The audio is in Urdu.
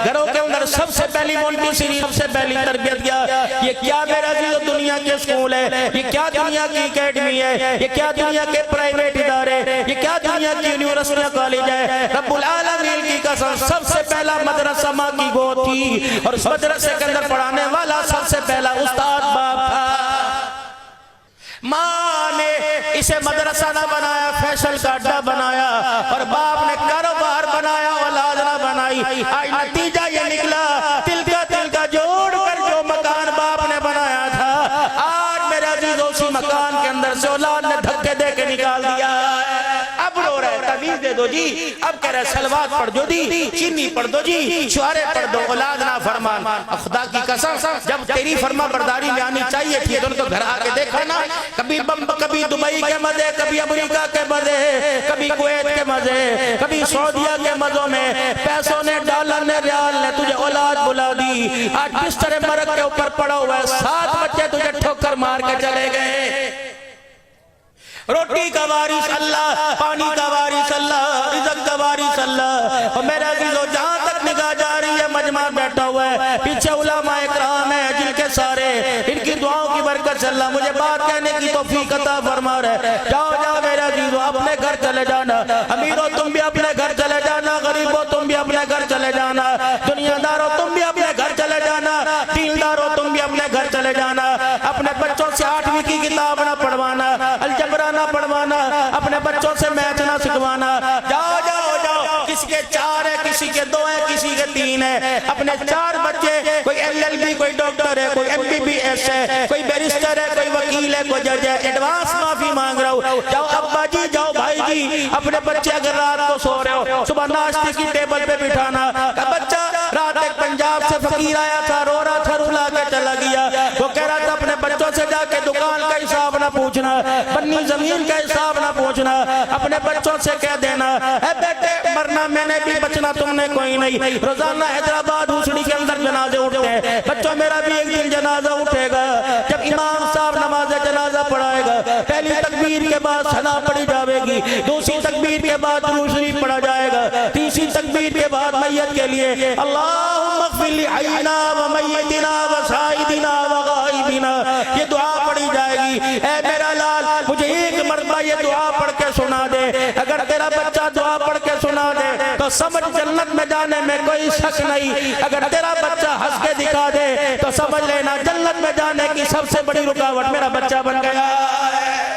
گھروں کے اندر سب سے پہلی مونٹیسری سب سے پہلی تربیت کیا. یہ کیا میرا عزیز دنیا کے اسکول ہے, یہ کیا دنیا کی اکیڈمی ہے, یہ کیا دنیا کے پرائیویٹ ادارے, یہ کیا دنیا کی یونیورسٹیاں کالج ہے. رب العالمین کی قسم سب سے پہلا مدرسہ ماں کی گود تھی, اور اس مدرسے کے اندر پڑھانے والا سب سے پہلا استاد باپ تھا. ماں نے اسے مدرسہ نہ بنایا, فیشن کا اڈا بنایا, اور باپ نے کاروبار بنایا, اولاد نہ بنائی. آج نتیجہ یہ نکلا, تل کا جوڑ کر جو مکان باپ نے بنایا تھا, آج میرے عزیزوں اسی مکان کے اندر سے اولاد نے دھکے دے کے نکال دیا. اب رو رہے تمیز دے دو جی, اب کہہ رہے سلوات پڑھ دو جی, چینی پڑھ دو جی, شعرے پڑھ دو, اولاد نہ فرمان. خدا کی قسم جب تیری فرما برداری میں آنی چاہیے تھی تو گھر آ کے دیکھا نا, کبھی کبھی دبئی کے مزے, کبھی امریکہ کے مزے, کبھی کویت کے مزے, کبھی سعودیہ کے مزوں میں, پیسوں نے, ڈالر نے, ریال نے تجھے اولاد بلا دی. آج بستر مرگ کے اوپر پڑا ہوا ہے, 7 بچے تجھے ٹھوکر مار کے چلے گئے. روٹی کا وارث اللہ, پانی کا وارث اللہ, رزق کا وارث اللہ. اور میرے عزیزو جہاں تک نگاہ جا رہی ہے مجمع بیٹھا ہوا ہے, پیچھے علماء اکرام ہیں جن کے سارے ان کی دعاؤں کی برکت سے اللہ مجھے بات کہنے کی توفیق عطا فرما رہے. جاؤ جاؤ میرے عزیزو اپنے گھر چلے جانا, امیروں تم بھی اپنے گھر چلے جانا, غریبوں تم بھی اپنے گھر چلے جانا, دنیا داروں تم بھی اپنے گھر چلے جانا, دینداروں تم بھی اپنے گھر چلے جانا. اپنے بچوں سے 8ویں کی کتاب نہ پڑھوانا, الجبرا نہ پڑھوانا, اپنے بچوں سے میتھ نہ سکھوانا. جاؤ جاؤ جاؤ, کسی کے 4 ہے, کسی کے 2 ہے, کسی کے 3 ہے. اپنے 4 بچے, کوئی LLB, کوئی ڈاکٹر ہے, کوئی MBBS ہے, کوئی بیرسٹر ہے, کوئی وکیل ہے, کوئی جج ہے. ایڈوانس معافی مانگ رہا ہوں. جاؤ ابا جی, جاؤ بھائی جی, اپنے بچے اگر رات کو سو رہے ہو صبح ناشتے کی ٹیبل پہ بٹھانا. بچہ رات ایک پنجاب سے فقیر آیا تھا, رو رہا تھا, رلا کے چلا گیا. وہ کہہ رہا تھا اپنے بچوں سے جا کے دکان کا حساب نہ پوچھنا, بنی زمین کا حساب نہ پوچھنا, اپنے بچوں سے کہہ دینا اے بیٹے مرنا میں نے بھی, بچنا تم نے کوئی نہیں. روزانہ حیدرآباد حسڑی کے اندر جنازے اٹھتے ہیں, بچوں میرا بھی ایک دن جنازہ اٹھے گا. جب امام صاحب نماز جنازہ پڑھائے گا, پہلی تکبیر کے بعد ثنا پڑھی جاوے گی, دوسری تکبیر کے بعد درود شریف پڑھا جائے گا, تیسری تکبیر کے بعد میت کے لیے اللہم اغفر لحینا و میتنا و شاہدنا و غائبنا یہ دعا پڑھی جائے گی. اے میرا لال مجھے ایک مرتبہ یہ دعا پڑھ کے سنا دے, اگر تیرا بچہ دعا پڑھ کے سنا دے تو سمجھ جنت میں جانے میں کوئی شک نہیں. اگر تیرا بچہ ہنس کے دکھا دے تو سمجھ لینا جنت میں جانے کی سب سے بڑی رکاوٹ میرا بچہ بن گیا ہے.